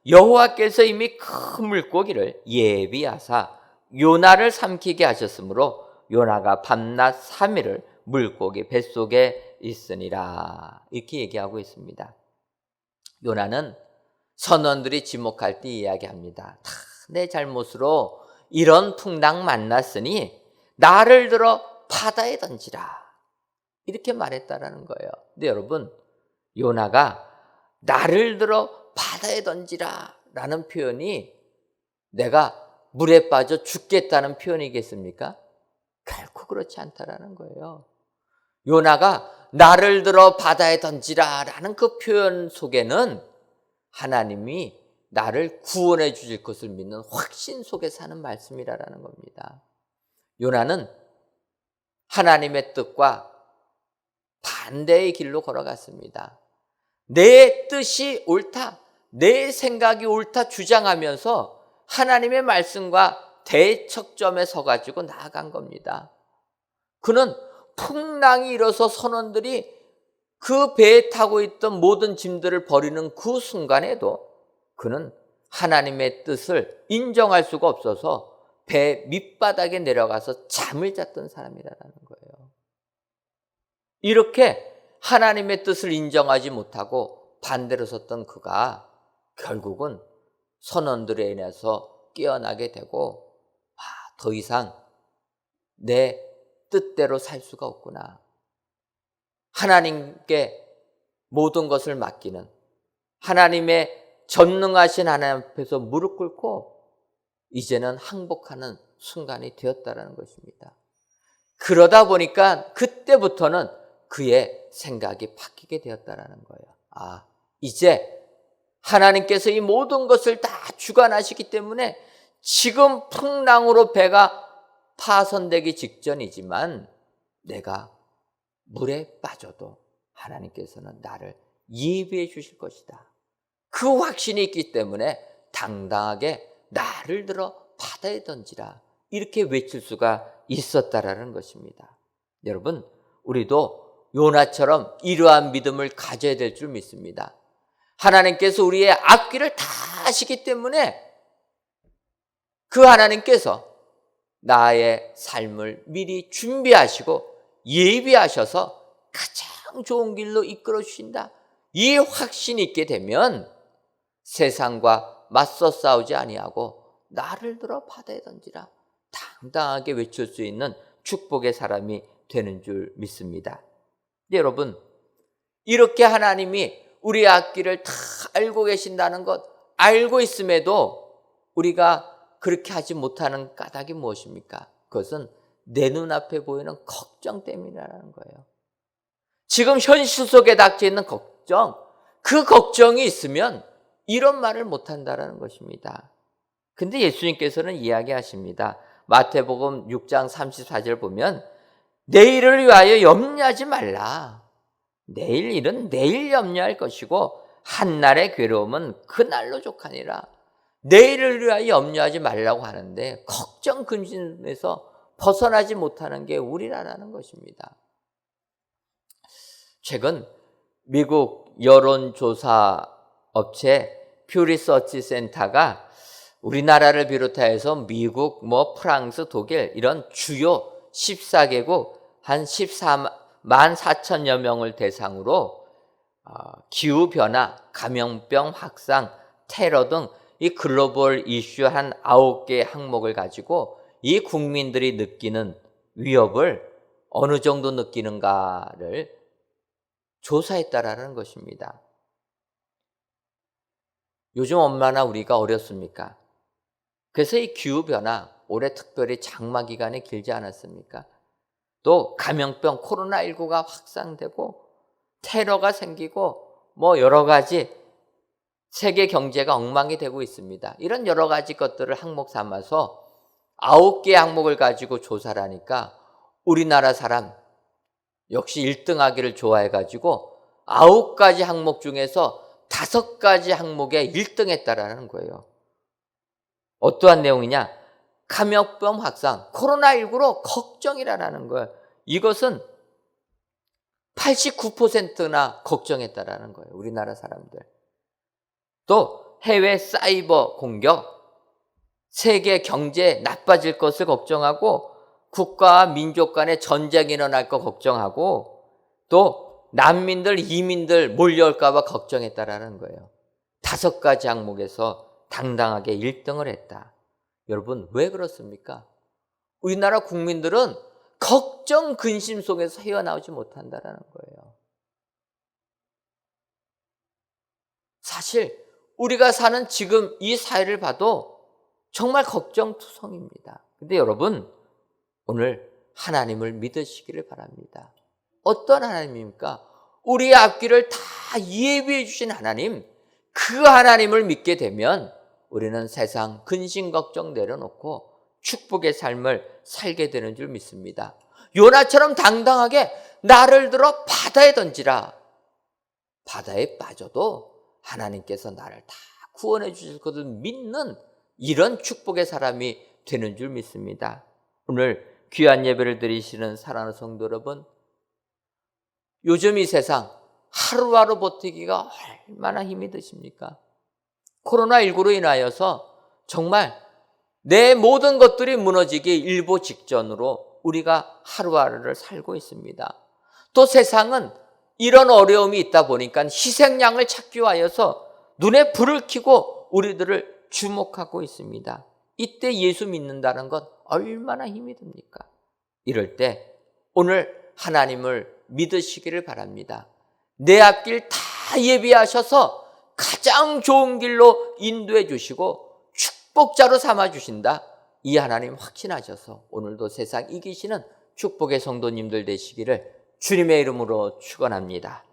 여호와께서 이미 큰 물고기를 예비하사 요나를 삼키게 하셨으므로 요나가 밤낮 3일을 물고기 뱃속에 있으니라 이렇게 얘기하고 있습니다. 요나는 선원들이 지목할 때 이야기합니다. 다 내 잘못으로 이런 풍랑 만났으니 나를 들어 바다에 던지라. 이렇게 말했다라는 거예요. 근데 여러분, 요나가 나를 들어 바다에 던지라 라는 표현이 내가 물에 빠져 죽겠다는 표현이겠습니까? 결코 그렇지 않다라는 거예요. 요나가 나를 들어 바다에 던지라 라는 그 표현 속에는 하나님이 나를 구원해 주실 것을 믿는 확신 속에 사는 말씀이라는 겁니다. 요나는 하나님의 뜻과 반대의 길로 걸어갔습니다. 내 뜻이 옳다, 내 생각이 옳다 주장하면서 하나님의 말씀과 대척점에 서가지고 나아간 겁니다. 그는 풍랑이 일어서 선원들이 그 배에 타고 있던 모든 짐들을 버리는 그 순간에도 그는 하나님의 뜻을 인정할 수가 없어서 배 밑바닥에 내려가서 잠을 잤던 사람이라는 거예요. 이렇게 하나님의 뜻을 인정하지 못하고 반대로 섰던 그가 결국은 선원들에 인해서 깨어나게 되고 더 이상 내 뜻대로 살 수가 없구나. 하나님께 모든 것을 맡기는 하나님의 전능하신 하나님 앞에서 무릎 꿇고 이제는 항복하는 순간이 되었다는 것입니다. 그러다 보니까 그때부터는 그의 생각이 바뀌게 되었다는 거예요. 이제 하나님께서 이 모든 것을 다 주관하시기 때문에 지금 풍랑으로 배가 파손되기 직전이지만 내가 물에 빠져도 하나님께서는 나를 예비해 주실 것이다. 그 확신이 있기 때문에 당당하게 나를 들어 바다에 던지라 이렇게 외칠 수가 있었다라는 것입니다. 여러분, 우리도 요나처럼 이러한 믿음을 가져야 될 줄 믿습니다. 하나님께서 우리의 앞길을 다 아시기 때문에 그 하나님께서 나의 삶을 미리 준비하시고 예비하셔서 가장 좋은 길로 이끌어 주신다. 이 확신이 있게 되면 세상과 맞서 싸우지 아니하고 나를 들어 바다에 던지라 당당하게 외칠 수 있는 축복의 사람이 되는 줄 믿습니다. 여러분, 이렇게 하나님이 우리의 앞길을 다 알고 계신다는 것, 알고 있음에도 우리가 그렇게 하지 못하는 까닭이 무엇입니까? 그것은 내 눈앞에 보이는 걱정 때문이라는 거예요. 지금 현실 속에 닥쳐 있는 걱정, 그 걱정이 있으면 이런 말을 못한다는 것입니다. 근데 예수님께서는 이야기하십니다. 마태복음 6장 34절 보면 내일을 위하여 염려하지 말라. 내일 일은 내일 염려할 것이고 한날의 괴로움은 그날로 족하니라. 내일을 위하여 염려하지 말라고 하는데 걱정 근심에서 벗어나지 못하는 게 우리라는 것입니다. 최근 미국 여론조사 업체 퓨 리서치 센터가 우리나라를 비롯해서 미국, 프랑스, 독일 이런 주요 14개국 한 14만 4천여 명을 대상으로 기후변화, 감염병 확산, 테러 등 이 글로벌 이슈 한 9개 항목을 가지고 이 국민들이 느끼는 위협을 어느 정도 느끼는가를 조사했다라는 것입니다. 요즘 얼마나 우리가 어렵습니까? 그래서 이 기후변화, 올해 특별히 장마 기간이 길지 않았습니까? 또 감염병 코로나19가 확산되고 테러가 생기고 여러 가지 세계 경제가 엉망이 되고 있습니다. 이런 여러 가지 것들을 항목 삼아서 9개 항목을 가지고 조사를 하니까 우리나라 사람 역시 1등하기를 좋아해가지고 9가지 항목 중에서 5가지 항목에 1등했다라는 거예요. 어떠한 내용이냐? 감염병 확산, 코로나19로 걱정이라는 거예요. 이것은 89%나 걱정했다라는 거예요. 우리나라 사람들. 또 해외 사이버 공격, 세계 경제 나빠질 것을 걱정하고 국가와 민족 간의 전쟁이 일어날 거 걱정하고 또 난민들, 이민들 몰려올까 봐 걱정했다라는 거예요. 5가지 항목에서 당당하게 1등을 했다. 여러분, 왜 그렇습니까? 우리나라 국민들은 걱정, 근심 속에서 헤어나오지 못한다라는 거예요. 사실 우리가 사는 지금 이 사회를 봐도 정말 걱정투성입니다. 근데 여러분, 오늘 하나님을 믿으시기를 바랍니다. 어떤 하나님입니까? 우리의 앞길을 다 예비해 주신 하나님, 그 하나님을 믿게 되면 우리는 세상 근심 걱정 내려놓고 축복의 삶을 살게 되는 줄 믿습니다. 요나처럼 당당하게 나를 들어 바다에 던지라. 바다에 빠져도 하나님께서 나를 다 구원해 주실 것을 믿는 이런 축복의 사람이 되는 줄 믿습니다. 오늘 귀한 예배를 드리시는 사랑하는 성도 여러분, 요즘 이 세상 하루하루 버티기가 얼마나 힘이 드십니까? 코로나19로 인하여서 정말 내 모든 것들이 무너지기 일보 직전으로 우리가 하루하루를 살고 있습니다. 또 세상은 이런 어려움이 있다 보니까 희생양을 찾기 위하여서 눈에 불을 켜고 우리들을 주목하고 있습니다. 이때 예수 믿는다는 건 얼마나 힘이 듭니까? 이럴 때 오늘 하나님을 믿으시기를 바랍니다. 내 앞길 다 예비하셔서 가장 좋은 길로 인도해 주시고 축복자로 삼아 주신다. 이 하나님 확신하셔서 오늘도 세상 이기시는 축복의 성도님들 되시기를 주님의 이름으로 축원합니다.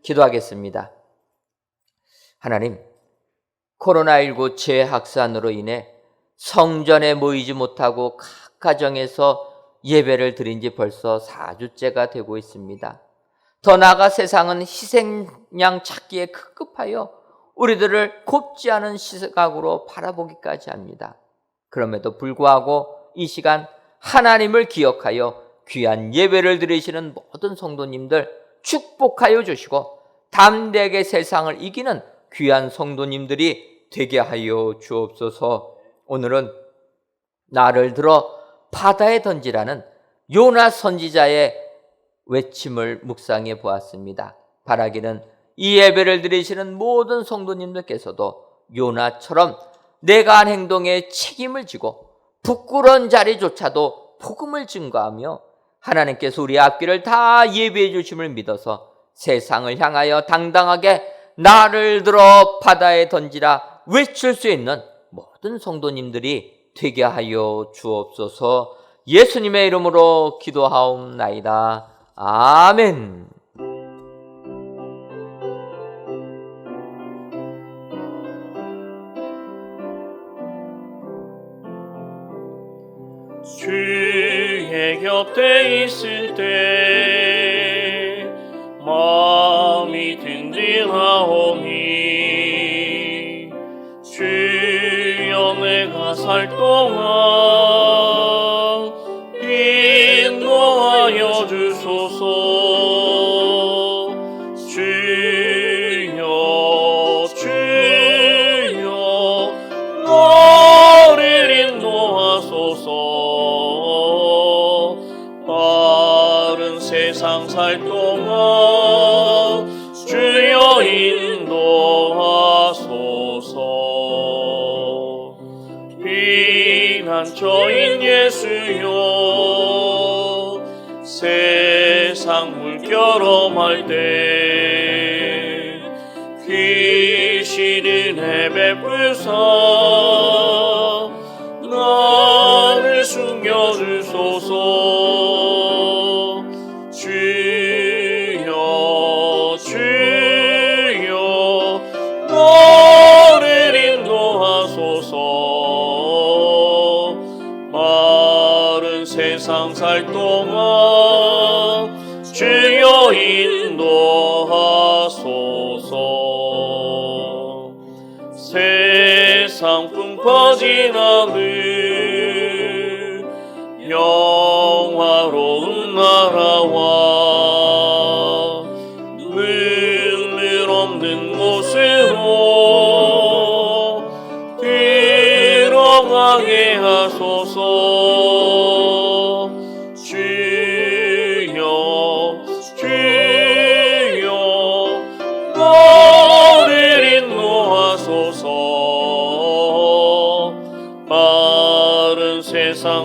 기도하겠습니다. 하나님, 코로나19 재확산으로 인해 성전에 모이지 못하고 각 가정에서 예배를 드린 지 벌써 4주째가 되고 있습니다. 더 나아가 세상은 희생양 찾기에 급급하여 우리들을 곱지 않은 시각으로 바라보기까지 합니다. 그럼에도 불구하고 이 시간 하나님을 기억하여 귀한 예배를 드리시는 모든 성도님들 축복하여 주시고 담대하게 세상을 이기는 귀한 성도님들이 되게 하여 주옵소서. 오늘은 나를 들어 바다에 던지라는 요나 선지자의 외침을 묵상해 보았습니다. 바라기는 이 예배를 드리시는 모든 성도님들께서도 요나처럼 내가 한 행동에 책임을 지고 부끄러운 자리조차도 복음을 증거하며 하나님께서 우리 앞길을 다 예비해 주심을 믿어서 세상을 향하여 당당하게 나를 들어 바다에 던지라 외칠 수 있는 모든 성도님들이 되게 하여 주옵소서. 예수님의 이름으로 기도하옵나이다. 아멘. 주의 곁에 있을 때 마음이 든든하오니 주여 내가 살 동안 인도하여 주소서. 주여 나를 인도하소서. 바른 세상 살 동안 주여 인도하소서. 피난처인 예수여 세상 물결험할 때 귀신은 해베풀사 나를 숨겨주소서. 주여 나를 인도하소서. 마른 세상 살 동안 주여 인도하소서. 세상 풍 퍼진 하늘 영화로운 나라와 눈물 없는 곳으로 들어가게 하소서. 주여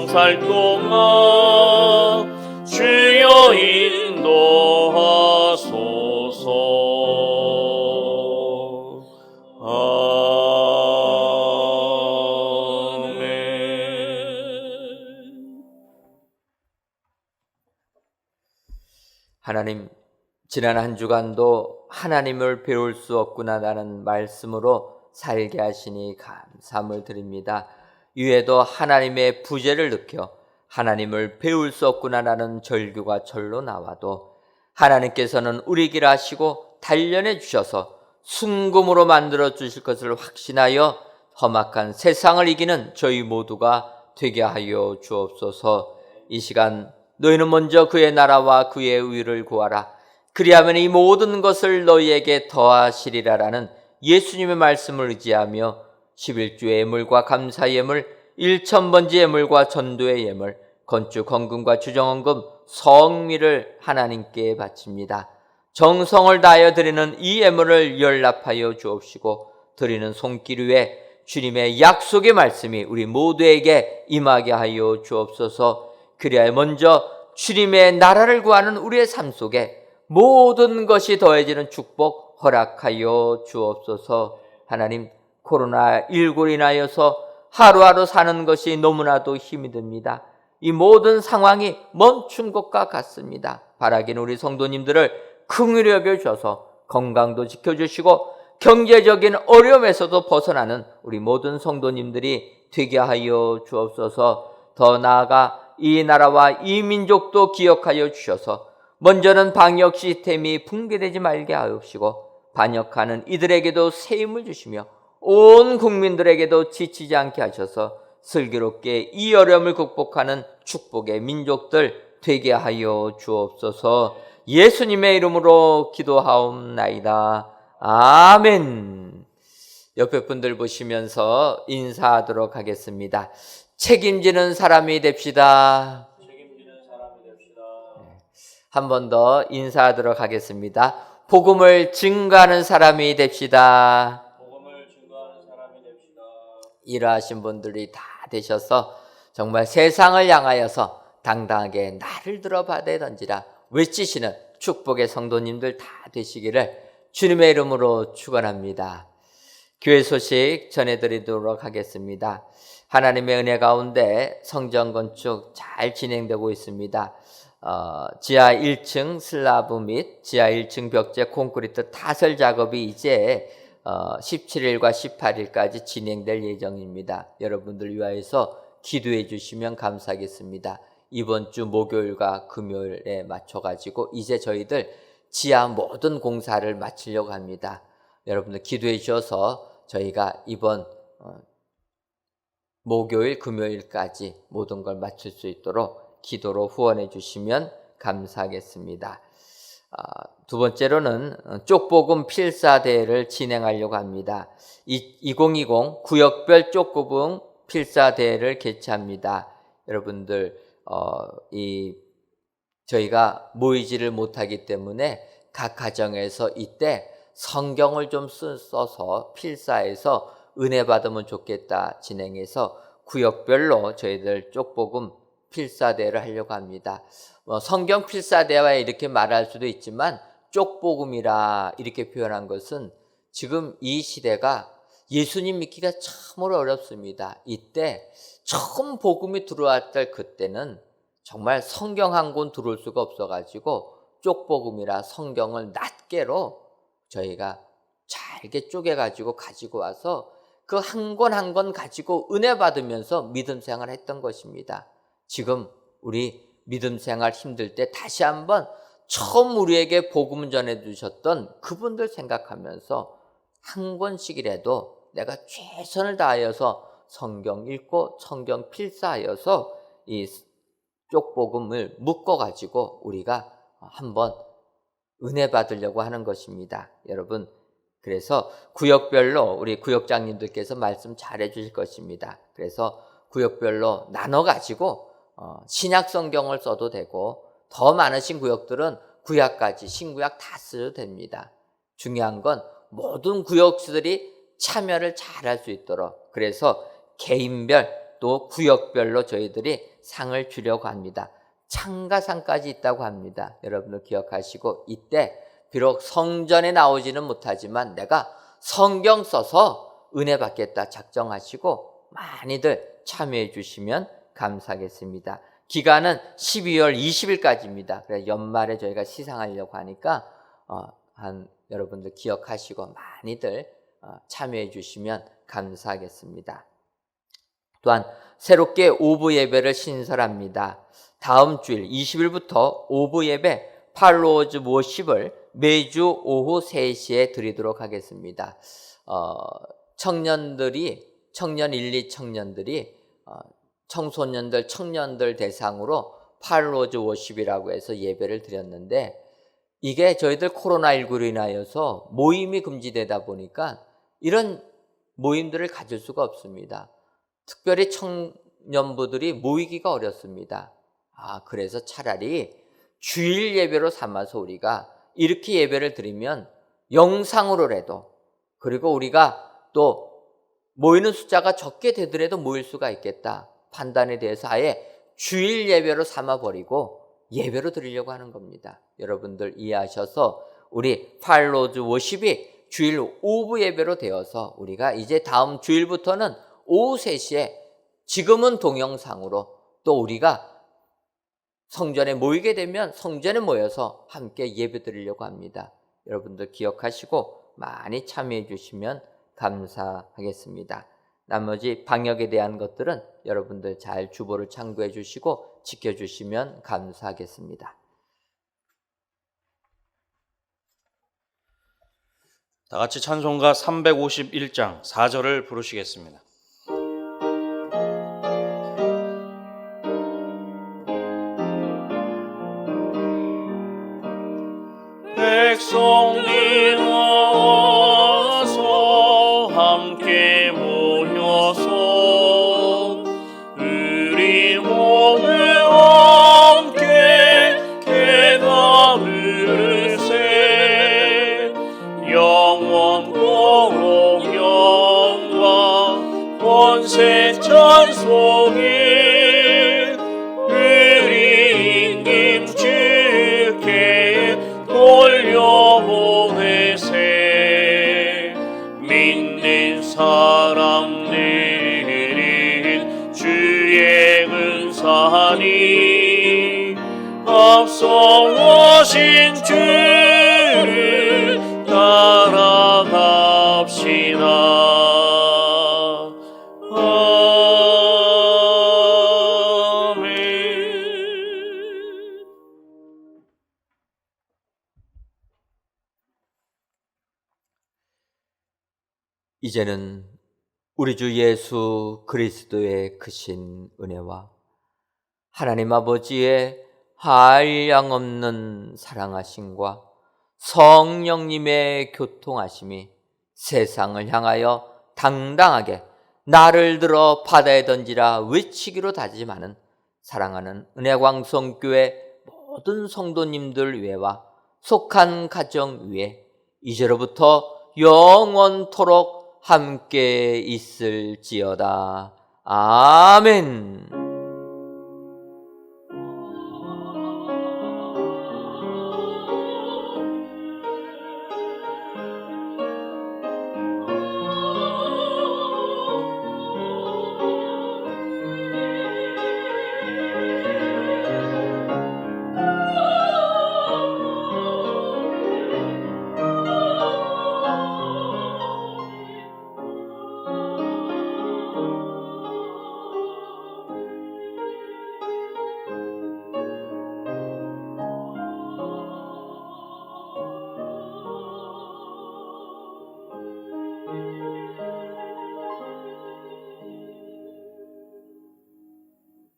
살 동안 주여 인도하소서. 아멘. 하나님, 지난 한 주간도 하나님을 배울 수 없구나라는 말씀으로 살게 하시니 감사함을 드립니다. 이외에도 하나님의 부재를 느껴 하나님을 배울 수 없구나라는 절규가 절로 나와도 하나님께서는 우리 길 하시고 단련해 주셔서 순금으로 만들어 주실 것을 확신하여 험악한 세상을 이기는 저희 모두가 되게 하여 주옵소서. 이 시간 너희는 먼저 그의 나라와 그의 의를 구하라. 그리하면 이 모든 것을 너희에게 더하시리라라는 예수님의 말씀을 의지하며 11주의 예물과 감사의 예물, 1000번째 예물과 전도의 예물, 건축 헌금과 주정헌금, 성미를 하나님께 바칩니다. 정성을 다하여 드리는 이 예물을 연락하여 주옵시고 드리는 손길 위에 주님의 약속의 말씀이 우리 모두에게 임하게 하여 주옵소서. 그리하여 먼저 주님의 나라를 구하는 우리의 삶 속에 모든 것이 더해지는 축복 허락하여 주옵소서. 하나님, 코로나19로 인하여서 하루하루 사는 것이 너무나도 힘이 듭니다. 이 모든 상황이 멈춘 것과 같습니다. 바라기는 우리 성도님들을 긍휼히 여겨주셔서 건강도 지켜주시고 경제적인 어려움에서도 벗어나는 우리 모든 성도님들이 되게 하여 주옵소서. 더 나아가 이 나라와 이 민족도 기억하여 주셔서 먼저는 방역 시스템이 붕괴되지 말게 하옵시고 반역하는 이들에게도 새 힘을 주시며 온 국민들에게도 지치지 않게 하셔서 슬기롭게 이 어려움을 극복하는 축복의 민족들 되게 하여 주옵소서. 예수님의 이름으로 기도하옵나이다. 아멘. 옆에 분들 보시면서 인사하도록 하겠습니다. 책임지는 사람이 됩시다. 한 번 더 인사하도록 하겠습니다. 복음을 증거하는 사람이 됩시다. 이러하신 분들이 다 되셔서 정말 세상을 향하여서 당당하게 나를 들어 바다에 던지라 외치시는 축복의 성도님들 다 되시기를 주님의 이름으로 축원합니다. 교회 소식 전해드리도록 하겠습니다. 하나님의 은혜 가운데 성전 건축 잘 진행되고 있습니다. 지하 1층 슬라브 및 지하 1층 벽제 콘크리트 타설 작업이 이제 17일과 18일까지 진행될 예정입니다. 여러분들 위하여서 기도해 주시면 감사하겠습니다. 이번 주 목요일과 금요일에 맞춰가지고 이제 저희들 지하 모든 공사를 마치려고 합니다. 여러분들 기도해 주셔서 저희가 이번 목요일, 금요일까지 모든 걸 마칠 수 있도록 기도로 후원해 주시면 감사하겠습니다. 두 번째로는 쪽복음 필사대회를 진행하려고 합니다. 2020 구역별 쪽복음 필사대회를 개최합니다. 여러분들 저희가 모이지를 못하기 때문에 각 가정에서 이때 성경을 좀 써서 필사해서 은혜 받으면 좋겠다 진행해서 구역별로 저희들 쪽복음 필사대회를 하려고 합니다. 성경 필사대회와 이렇게 말할 수도 있지만 쪽복음이라 이렇게 표현한 것은 지금 이 시대가 예수님 믿기가 참으로 어렵습니다. 이때 처음 복음이 들어왔을 그때는 정말 성경 한 권 들어올 수가 없어가지고 쪽복음이라 성경을 낱개로 저희가 잘게 쪼개가지고 가지고 와서 그 한 권 한 권 가지고 은혜 받으면서 믿음 생활을 했던 것입니다. 지금 우리 믿음 생활 힘들 때 다시 한번 처음 우리에게 복음 전해주셨던 그분들 생각하면서 한 권씩이라도 내가 최선을 다하여서 성경 읽고 성경 필사하여서 이 쪽복음을 묶어가지고 우리가 한번 은혜 받으려고 하는 것입니다. 여러분, 그래서 구역별로 우리 구역장님들께서 말씀 잘해 주실 것입니다. 그래서 구역별로 나눠가지고 신약 성경을 써도 되고 더 많으신 구역들은 구약까지 신구약 다 써도 됩니다. 중요한 건 모든 구역들이 참여를 잘 할 수 있도록 그래서 개인별 또 구역별로 저희들이 상을 주려고 합니다. 창가상까지 있다고 합니다. 여러분들 기억하시고, 이때 비록 성전에 나오지는 못하지만 내가 성경 써서 은혜 받겠다 작정하시고 많이들 참여해 주시면 감사하겠습니다. 기간은 12월 20일까지입니다. 그래서 연말에 저희가 시상하려고 하니까 여러분들 기억하시고 많이들 참여해 주시면 감사하겠습니다. 또한 새롭게 오부 예배를 신설합니다. 다음 주일 20일부터 오부 예배 팔로워즈 워십을 매주 오후 3시에 드리도록 하겠습니다. 청년 1, 2 청년들이 청소년들, 청년들 대상으로 팔로워즈 워십이라고 해서 예배를 드렸는데, 이게 저희들 코로나19로 인하여서 모임이 금지되다 보니까 이런 모임들을 가질 수가 없습니다. 특별히 청년부들이 모이기가 어렵습니다. 그래서 차라리 주일 예배로 삼아서 우리가 이렇게 예배를 드리면 영상으로라도, 그리고 우리가 또 모이는 숫자가 적게 되더라도 모일 수가 있겠다 판단에 대해서 아예 주일 예배로 삼아버리고 예배로 드리려고 하는 겁니다. 여러분들 이해하셔서 우리 팔로워즈 워십이 주일 오후 예배로 되어서 우리가 이제 다음 주일부터는 오후 3시에 지금은 동영상으로 또 우리가 성전에 모이게 되면 성전에 모여서 함께 예배 드리려고 합니다. 여러분들 기억하시고 많이 참여해 주시면 감사하겠습니다. 나머지 방역에 대한 것들은 여러분들 잘 주보를 참고해 주시고 지켜주시면 감사하겠습니다. 다 같이 찬송가 351장 4절을 부르시겠습니다. 백성이 나와서 함께 모여서 우리 몸을 함께 깨달으세. 영원토록 영광 권세 찬송이 우리 임님 주께 돌려보내세. 믿는 사람들은 주의 은사니 앞서 오신 주를 따라갑시다. 이제는 우리 주 예수 그리스도의 크신 은혜와 하나님 아버지의 한량없는 사랑하심과 성령님의 교통하심이 세상을 향하여 당당하게 나를 들어 바다에 던지라 외치기로 다짐하는 사랑하는 은혜광성교회 모든 성도님들 위에와 속한 가정 위에 이제로부터 영원토록 함께 있을지어다. 아멘.